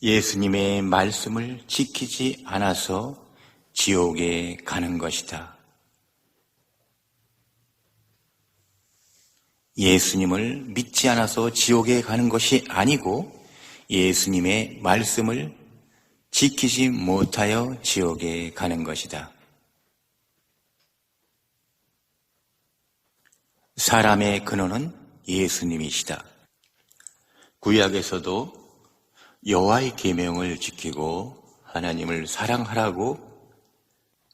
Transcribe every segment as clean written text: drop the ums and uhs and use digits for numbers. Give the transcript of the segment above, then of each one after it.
예수님의 말씀을 지키지 않아서 지옥에 가는 것이다. 예수님을 믿지 않아서 지옥에 가는 것이 아니고 예수님의 말씀을 지키지 못하여 지옥에 가는 것이다. 사람의 근원은 예수님이시다. 구약에서도 여호와의 계명을 지키고 하나님을 사랑하라고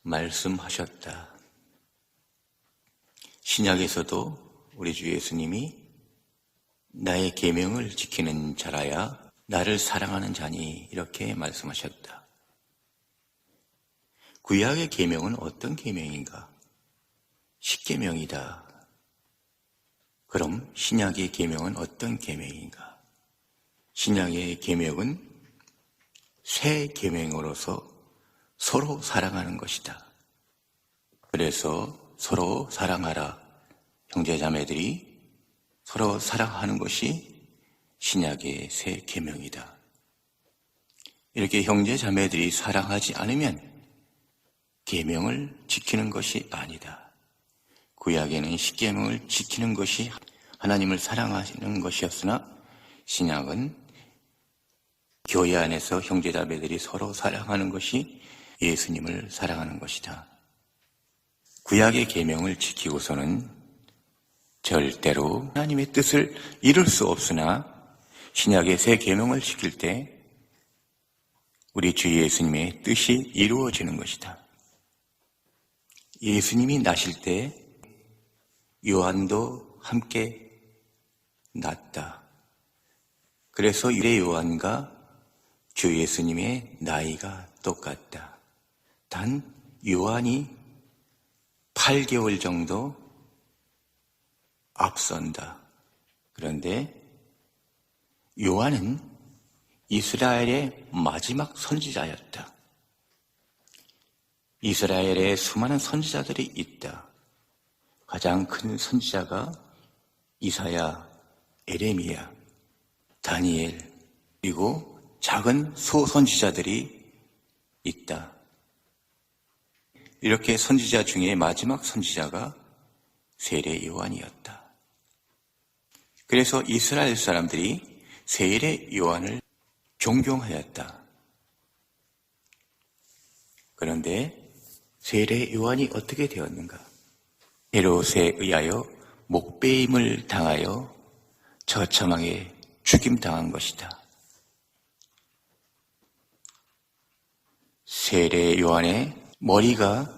말씀하셨다. 신약에서도 우리 주 예수님이 나의 계명을 지키는 자라야 나를 사랑하는 자니 이렇게 말씀하셨다. 구약의 계명은 어떤 계명인가? 십계명이다. 그럼 신약의 계명은 어떤 계명인가? 신약의 계명은 새 계명으로서 서로 사랑하는 것이다. 그래서 서로 사랑하라. 형제자매들이 서로 사랑하는 것이 신약의 새 계명이다. 이렇게 형제자매들이 사랑하지 않으면 계명을 지키는 것이 아니다. 구약에는 십계명을 지키는 것이 하나님을 사랑하시는 것이었으나 신약은 교회 안에서 형제자매들이 서로 사랑하는 것이 예수님을 사랑하는 것이다. 구약의 계명을 지키고서는 절대로 하나님의 뜻을 이룰 수 없으나 신약의 새 계명을 지킬 때 우리 주 예수님의 뜻이 이루어지는 것이다. 예수님이 나실 때 요한도 함께 났다. 그래서 유대 요한과 주 예수님의 나이가 똑같다. 단 요한이 8개월 정도 앞선다. 그런데 요한은 이스라엘의 마지막 선지자였다. 이스라엘에 수많은 선지자들이 있다. 가장 큰 선지자가 이사야, 에레미야, 다니엘, 그리고 작은 소선지자들이 있다. 이렇게 선지자 중에 마지막 선지자가 세례 요한이었다. 그래서 이스라엘 사람들이 세례 요한을 존경하였다. 그런데 세례 요한이 어떻게 되었는가? 헤롯에 의하여 목베임을 당하여 처참하게 죽임당한 것이다. 세례 요한의 머리가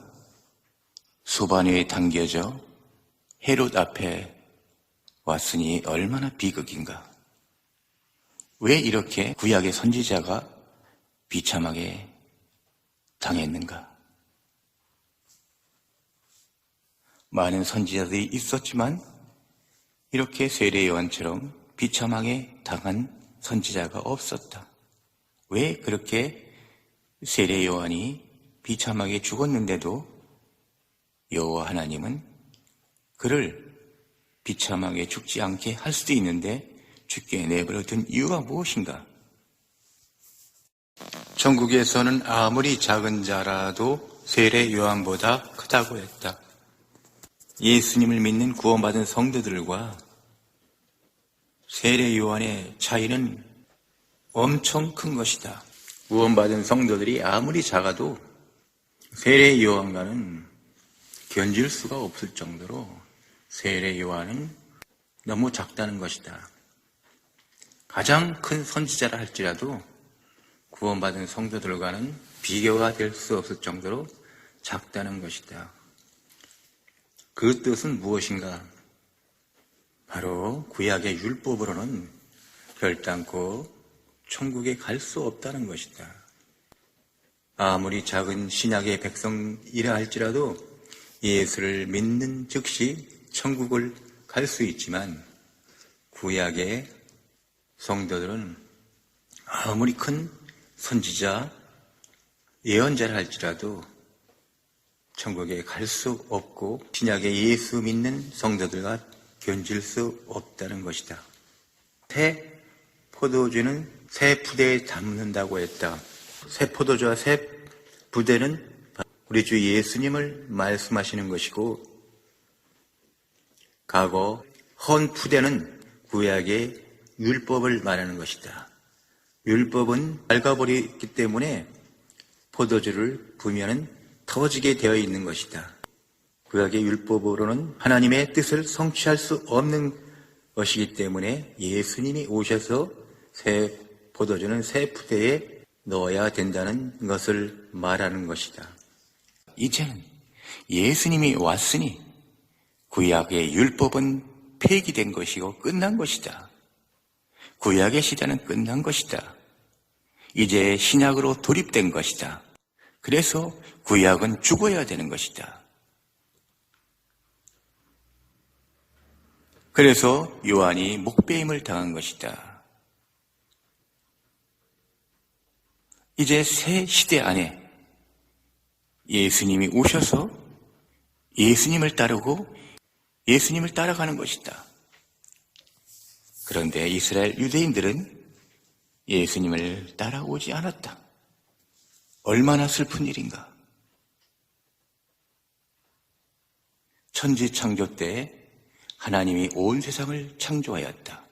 수반 위에 당겨져 헤롯 앞에 왔으니 얼마나 비극인가. 왜 이렇게 구약의 선지자가 비참하게 당했는가? 많은 선지자들이 있었지만 이렇게 세례 요한처럼 비참하게 당한 선지자가 없었다. 왜 그렇게 세례 요한이 비참하게 죽었는데도 여호와 하나님은 그를 비참하게 죽지 않게 할 수도 있는데 죽게 내버려 둔 이유가 무엇인가? 천국에서는 아무리 작은 자라도 세례 요한보다 크다고 했다. 예수님을 믿는 구원받은 성도들과 세례 요한의 차이는 엄청 큰 것이다. 구원받은 성도들이 아무리 작아도 세례 요한과는 견질 수가 없을 정도로 세례 요한은 너무 작다는 것이다. 가장 큰 선지자라 할지라도 구원받은 성도들과는 비교가 될 수 없을 정도로 작다는 것이다. 그 뜻은 무엇인가? 바로 구약의 율법으로는 결단코 천국에 갈 수 없다는 것이다. 아무리 작은 신약의 백성이라 할지라도 예수를 믿는 즉시 천국을 갈 수 있지만 구약의 성도들은 아무리 큰 선지자, 예언자라 할지라도 천국에 갈 수 없고 신약의 예수 믿는 성도들과 견질 수 없다는 것이다. 새 포도주는 새 부대에 담는다고 했다. 새 포도주와 새 부대는 우리 주 예수님을 말씀하시는 것이고, 과거 헌 부대는 구약의 율법을 말하는 것이다. 율법은 낡아버렸기 때문에 포도주를 부으면 터지게 되어 있는 것이다. 구약의 율법으로는 하나님의 뜻을 성취할 수 없는 것이기 때문에 예수님이 오셔서 새 포도주는 새 부대에 넣어야 된다는 것을 말하는 것이다. 이제는 예수님이 왔으니 구약의 율법은 폐기된 것이고 끝난 것이다. 구약의 시대는 끝난 것이다. 이제 신약으로 돌입된 것이다. 그래서 구약은 죽어야 되는 것이다. 그래서 요한이 목배임을 당한 것이다. 이제 새 시대 안에 예수님이 오셔서 예수님을 따르고 예수님을 따라가는 것이다. 그런데 이스라엘 유대인들은 예수님을 따라오지 않았다. 얼마나 슬픈 일인가. 천지 창조 때 하나님이 온 세상을 창조하였다.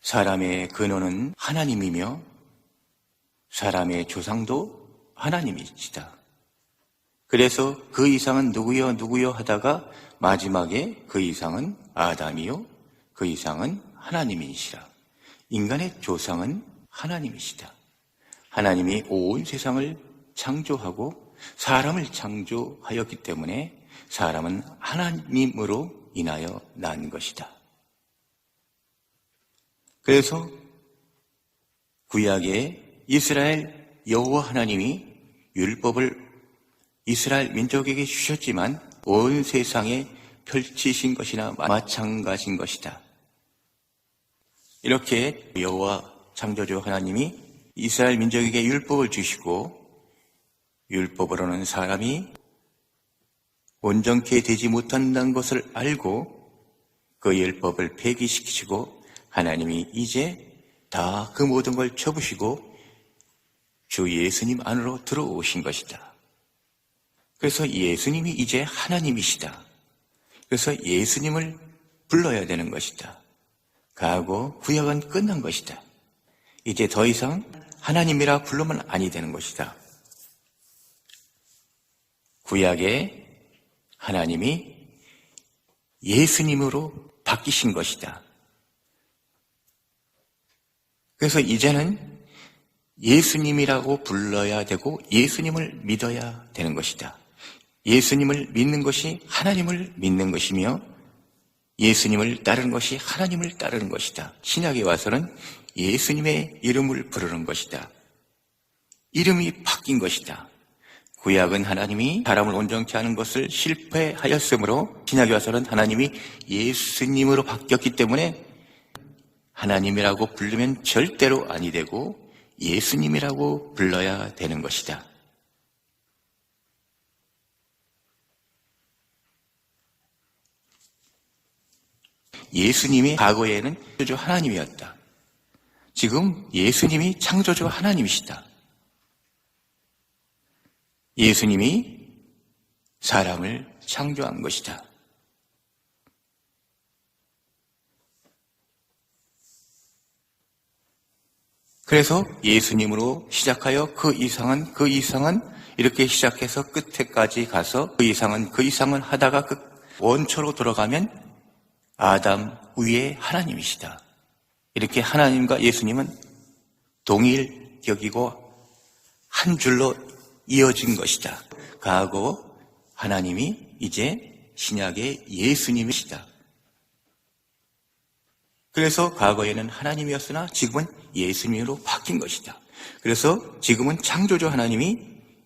사람의 근원은 하나님이며 사람의 조상도 하나님이시다. 그래서 그 이상은 누구요 하다가 마지막에 그 이상은 아담이요 그 이상은 하나님이시라. 인간의 조상은 하나님이시다. 하나님이 온 세상을 창조하고 사람을 창조하였기 때문에 사람은 하나님으로 인하여 난 것이다. 그래서 구약의 이스라엘 여호와 하나님이 율법을 이스라엘 민족에게 주셨지만 온 세상에 펼치신 것이나 마찬가지인 것이다. 이렇게 여호와 창조주 하나님이 이스라엘 민족에게 율법을 주시고 율법으로는 사람이 온전케 되지 못한다는 것을 알고 그 율법을 폐기시키시고 하나님이 이제 다 그 모든 걸 접으시고 주 예수님 안으로 들어오신 것이다. 그래서 예수님이 이제 하나님이시다. 그래서 예수님을 불러야 되는 것이다. 과거 구약은 끝난 것이다. 이제 더 이상 하나님이라 부르면 아니 되는 것이다. 구약의 하나님이 예수님으로 바뀌신 것이다. 그래서 이제는 예수님이라고 불러야 되고 예수님을 믿어야 되는 것이다. 예수님을 믿는 것이 하나님을 믿는 것이며 예수님을 따르는 것이 하나님을 따르는 것이다. 신약에 와서는 예수님의 이름을 부르는 것이다. 이름이 바뀐 것이다. 구약은 하나님이 사람을 온전케 하는 것을 실패하였으므로 신약에 와서는 하나님이 예수님으로 바뀌었기 때문에 하나님이라고 부르면 절대로 아니 되고 예수님이라고 불러야 되는 것이다. 예수님이 과거에는 창조주 하나님이었다. 지금 예수님이 창조주 하나님이시다. 예수님이 사람을 창조한 것이다. 그래서 예수님으로 시작하여 그 이상은 이렇게 시작해서 끝에까지 가서 그 이상은 하다가 그 원초로 돌아가면 아담 위에 하나님이시다. 이렇게 하나님과 예수님은 동일격이고 한 줄로 이어진 것이다. 과거 하나님이 이제 신약의 예수님이시다. 그래서 과거에는 하나님이었으나 지금은 예수님으로 바뀐 것이다. 그래서 지금은 창조주 하나님이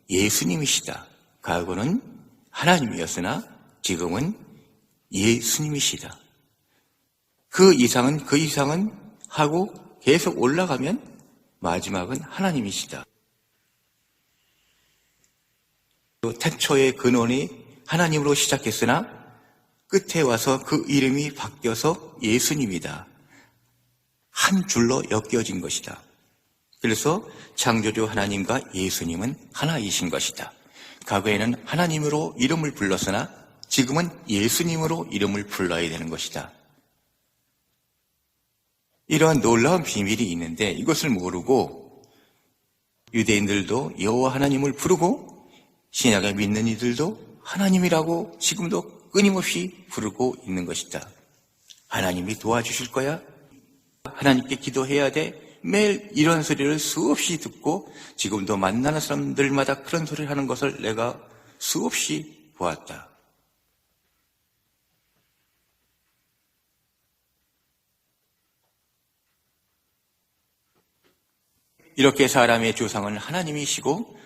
예수님이시다. 과거는 하나님이었으나 지금은 예수님이시다. 그 이상은 하고 계속 올라가면 마지막은 하나님이시다. 태초의 근원이 하나님으로 시작했으나 끝에 와서 그 이름이 바뀌어서 예수님이다. 한 줄로 엮여진 것이다. 그래서 창조주 하나님과 예수님은 하나이신 것이다. 과거에는 하나님으로 이름을 불렀으나 지금은 예수님으로 이름을 불러야 되는 것이다. 이러한 놀라운 비밀이 있는데 이것을 모르고 유대인들도 여호와 하나님을 부르고 신약을 믿는 이들도 하나님이라고 지금도 끊임없이 부르고 있는 것이다. 하나님이 도와주실 거야? 하나님께 기도해야 돼? 매일 이런 소리를 수없이 듣고 지금도 만나는 사람들마다 그런 소리를 하는 것을 내가 수없이 보았다. 이렇게 사람의 조상은 하나님이시고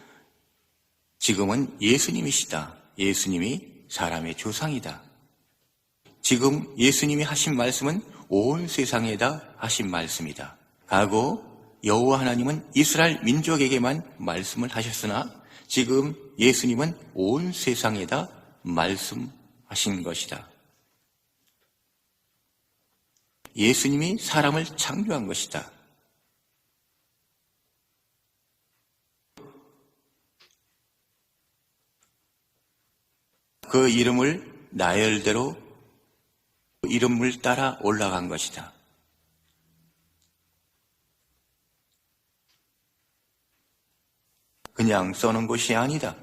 지금은 예수님이시다. 예수님이 사람의 조상이다. 지금 예수님이 하신 말씀은 온 세상에다 하신 말씀이다. 과거 여호와 하나님은 이스라엘 민족에게만 말씀을 하셨으나 지금 예수님은 온 세상에다 말씀하신 것이다. 예수님이 사람을 창조한 것이다. 그 이름을 나열대로 이름을 따라 올라간 것이다. 그냥 써놓은 것이 아니다.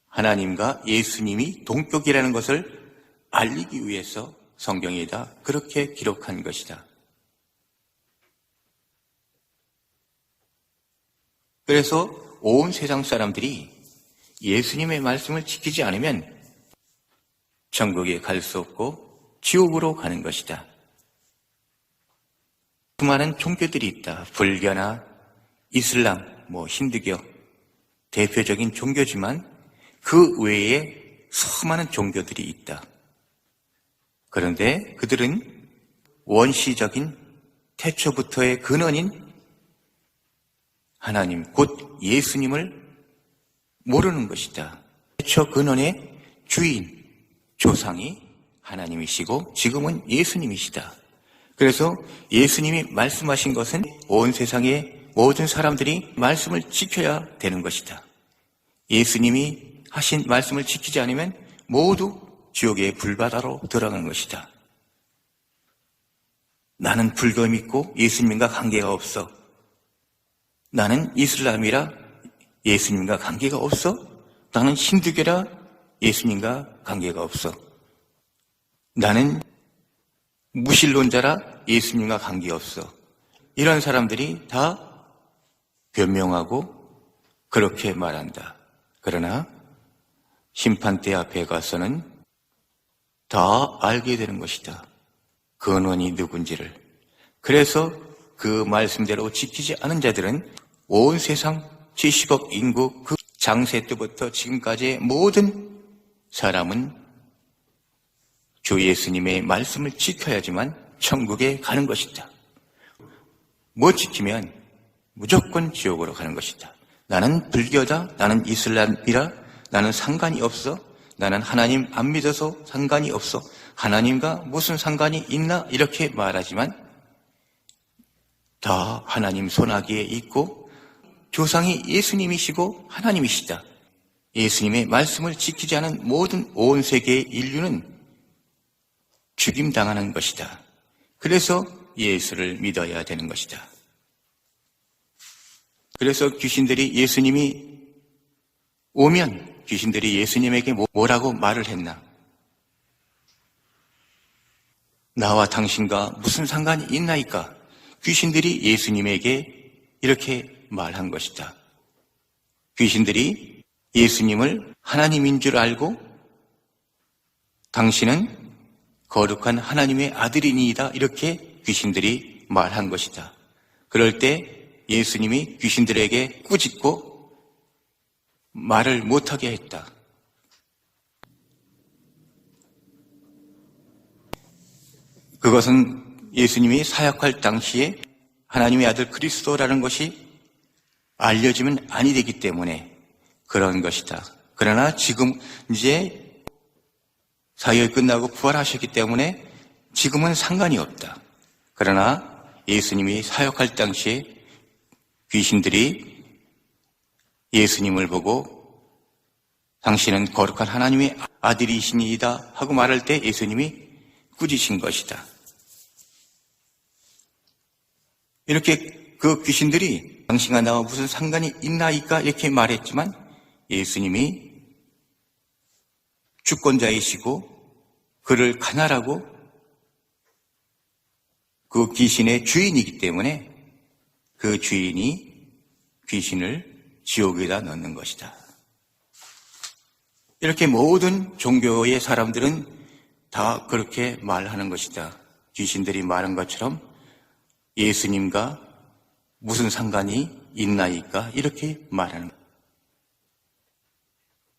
하나님과 예수님이 동격이라는 것을 알리기 위해서 성경에다 그렇게 기록한 것이다. 그래서 온 세상 사람들이 예수님의 말씀을 지키지 않으면 천국에 갈 수 없고 지옥으로 가는 것이다. 수많은 종교들이 있다. 불교나 이슬람, 힌두교 대표적인 종교지만 그 외에 수많은 종교들이 있다. 그런데 그들은 원시적인 태초부터의 근원인 하나님, 곧 예수님을 모르는 것이다. 태초 근원의 주인, 조상이 하나님이시고 지금은 예수님이시다. 그래서 예수님이 말씀하신 것은 온 세상의 모든 사람들이 말씀을 지켜야 되는 것이다. 예수님이 하신 말씀을 지키지 않으면 모두 지옥의 불바다로 들어가는 것이다. 나는 불교 믿고 예수님과 관계가 없어. 나는 이슬람이라 예수님과 관계가 없어. 나는 힌두교라 예수님과 관계가 없어. 나는 무신론자라 예수님과 관계없어. 이런 사람들이 다 변명하고 그렇게 말한다. 그러나 심판대 앞에 가서는 다 알게 되는 것이다. 근원이 누군지를. 그래서 그 말씀대로 지키지 않은 자들은 온 세상 70억 인구 그 장세 때부터 지금까지의 모든 사람은 주 예수님의 말씀을 지켜야지만 천국에 가는 것이다. 못 지키면 무조건 지옥으로 가는 것이다. 나는 불교다, 나는 이슬람이라, 나는 상관이 없어, 나는 하나님 안 믿어서 상관이 없어, 하나님과 무슨 상관이 있나 이렇게 말하지만 다 하나님 손아귀에 있고 조상이 예수님이시고 하나님이시다. 예수님의 말씀을 지키지 않은 모든 온 세계의 인류는 죽임당하는 것이다. 그래서 예수를 믿어야 되는 것이다. 그래서 귀신들이 예수님이 오면 귀신들이 예수님에게 뭐라고 말을 했나? 나와 당신과 무슨 상관이 있나이까? 귀신들이 예수님에게 이렇게 말한 것이다. 귀신들이 예수님을 하나님인 줄 알고 당신은 거룩한 하나님의 아들이니이다 이렇게 귀신들이 말한 것이다. 그럴 때 예수님이 귀신들에게 꾸짖고 말을 못하게 했다. 그것은 예수님이 사역할 당시에 하나님의 아들 그리스도라는 것이 알려지면 아니 되기 때문에 그런 것이다. 그러나 지금 이제 사역이 끝나고 부활하셨기 때문에 지금은 상관이 없다. 그러나 예수님이 사역할 당시에 귀신들이 예수님을 보고 당신은 거룩한 하나님의 아들이시니이다 하고 말할 때 예수님이 꾸짖으신 것이다. 이렇게 그 귀신들이 당신과 나와 무슨 상관이 있나이까 이렇게 말했지만 예수님이 주권자이시고 그를 간하라고 그 귀신의 주인이기 때문에 그 주인이 귀신을 지옥에다 넣는 것이다. 이렇게 모든 종교의 사람들은 다 그렇게 말하는 것이다. 귀신들이 말한 것처럼 예수님과 무슨 상관이 있나이까 이렇게 말하는 것이다.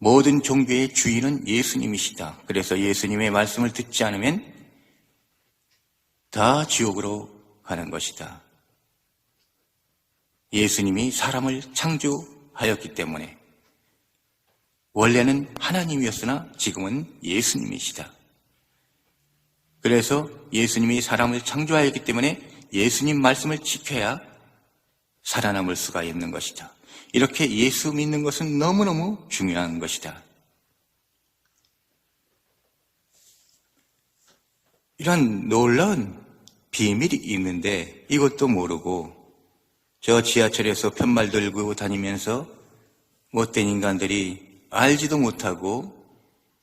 모든 종교의 주인은 예수님이시다. 그래서 예수님의 말씀을 듣지 않으면 다 지옥으로 가는 것이다. 예수님이 사람을 창조하였기 때문에 원래는 하나님이었으나 지금은 예수님이시다. 그래서 예수님이 사람을 창조하였기 때문에 예수님 말씀을 지켜야 살아남을 수가 있는 것이다. 이렇게 예수 믿는 것은 너무너무 중요한 것이다. 이런 놀라운 비밀이 있는데 이것도 모르고 저 지하철에서 편말 들고 다니면서 못된 인간들이 알지도 못하고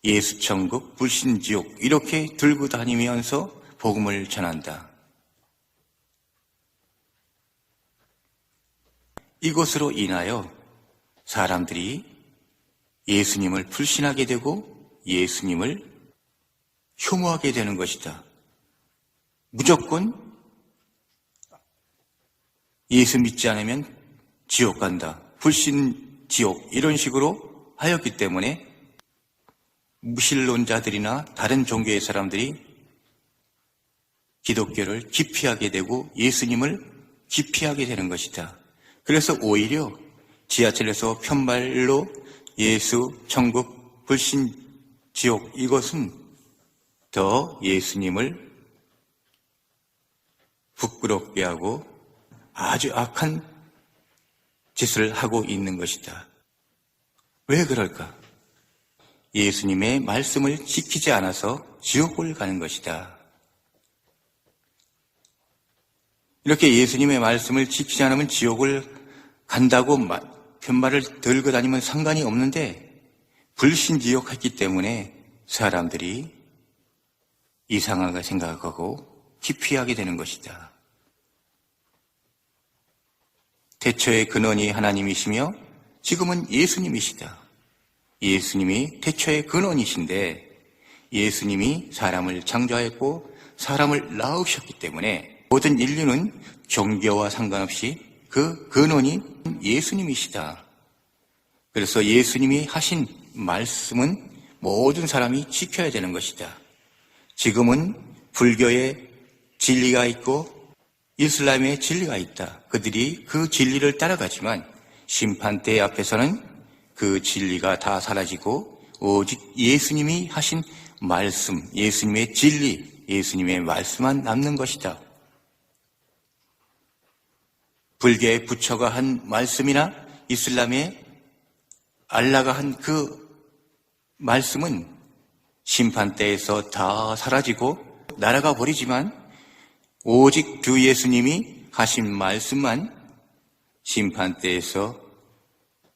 예수천국, 불신지옥 이렇게 들고 다니면서 복음을 전한다. 이것으로 인하여 사람들이 예수님을 불신하게 되고 예수님을 혐오하게 되는 것이다. 무조건 예수 믿지 않으면 지옥 간다. 불신 지옥 이런 식으로 하였기 때문에 무신론자들이나 다른 종교의 사람들이 기독교를 기피하게 되고 예수님을 기피하게 되는 것이다. 그래서 오히려 지하철에서 편말로 예수, 천국, 불신, 지옥 이것은 더 예수님을 부끄럽게 하고 아주 악한 짓을 하고 있는 것이다. 왜 그럴까? 예수님의 말씀을 지키지 않아서 지옥을 가는 것이다. 이렇게 예수님의 말씀을 지키지 않으면 지옥을 간다고 편말을 들고 다니면 상관이 없는데 불신지옥했기 때문에 사람들이 이상하게 생각하고 기피하게 되는 것이다. 태초의 근원이 하나님이시며 지금은 예수님이시다. 예수님이 태초의 근원이신데 예수님이 사람을 창조하였고 사람을 낳으셨기 때문에 모든 인류는 종교와 상관없이 그 근원이 예수님이시다. 그래서 예수님이 하신 말씀은 모든 사람이 지켜야 되는 것이다. 지금은 불교의 진리가 있고 이슬람의 진리가 있다. 그들이 그 진리를 따라가지만 심판대 앞에서는 그 진리가 다 사라지고 오직 예수님이 하신 말씀, 예수님의 진리, 예수님의 말씀만 남는 것이다. 불교의 부처가 한 말씀이나 이슬람의 알라가 한 그 말씀은 심판대에서 다 사라지고 날아가 버리지만 오직 주 예수님이 하신 말씀만 심판대에서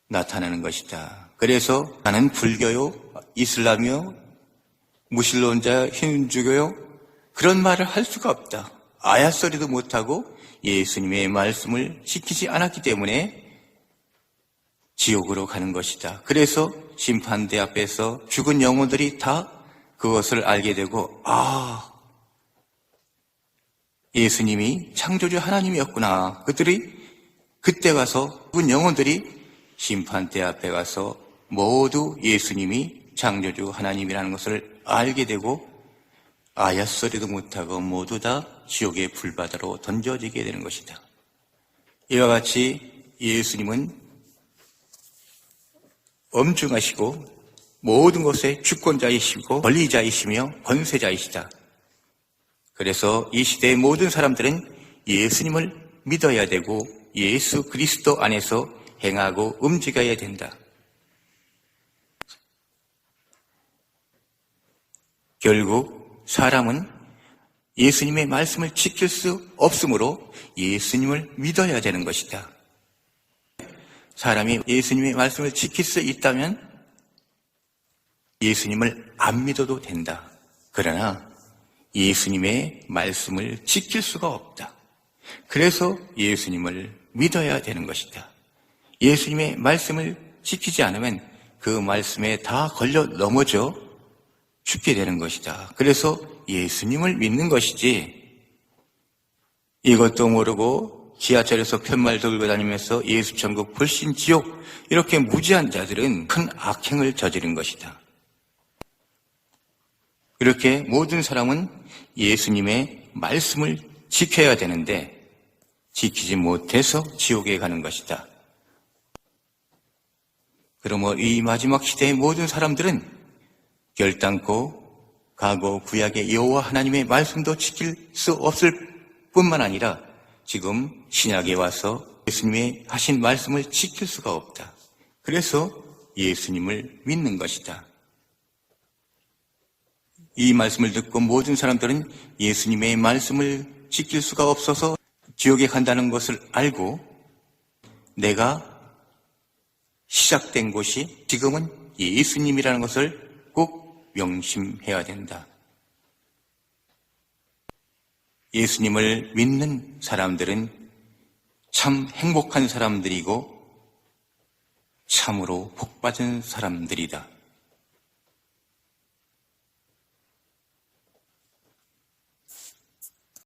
나타나는 것이다. 그래서 나는 불교요, 이슬람이요, 무신론자, 힌두교요 그런 말을 할 수가 없다. 아야소리도 못하고 예수님의 말씀을 지키지 않았기 때문에 지옥으로 가는 것이다. 그래서 심판대 앞에서 죽은 영혼들이 다 그것을 알게 되고 예수님이 창조주 하나님이었구나. 그들이 그때 가서 죽은 영혼들이 심판대 앞에 가서 모두 예수님이 창조주 하나님이라는 것을 알게 되고 아야소리도 못하고 모두 다 지옥의 불바다로 던져지게 되는 것이다. 이와 같이 예수님은 엄중하시고 모든 것의 주권자이시고 권리자이시며 권세자이시다. 그래서 이 시대의 모든 사람들은 예수님을 믿어야 되고 예수 그리스도 안에서 행하고 움직여야 된다. 결국 사람은 예수님의 말씀을 지킬 수 없으므로 예수님을 믿어야 되는 것이다. 사람이 예수님의 말씀을 지킬 수 있다면 예수님을 안 믿어도 된다. 그러나 예수님의 말씀을 지킬 수가 없다. 그래서 예수님을 믿어야 되는 것이다. 예수님의 말씀을 지키지 않으면 그 말씀에 다 걸려 넘어져 죽게 되는 것이다. 그래서 예수님을 믿는 것이지, 이것도 모르고 지하철에서 팻말 들고 다니면서 예수 천국 불신 지옥 이렇게 무지한 자들은 큰 악행을 저지른 것이다. 이렇게 모든 사람은 예수님의 말씀을 지켜야 되는데 지키지 못해서 지옥에 가는 것이다. 그러므로 이 마지막 시대의 모든 사람들은 결단코 과거 구약의 여호와 하나님의 말씀도 지킬 수 없을 뿐만 아니라 지금 신약에 와서 예수님의 하신 말씀을 지킬 수가 없다. 그래서 예수님을 믿는 것이다. 이 말씀을 듣고 모든 사람들은 예수님의 말씀을 지킬 수가 없어서 지옥에 간다는 것을 알고 내가 시작된 곳이 지금은 예수님이라는 것을 꼭 명심해야 된다. 예수님을 믿는 사람들은 참 행복한 사람들이고 참으로 복받은 사람들이다.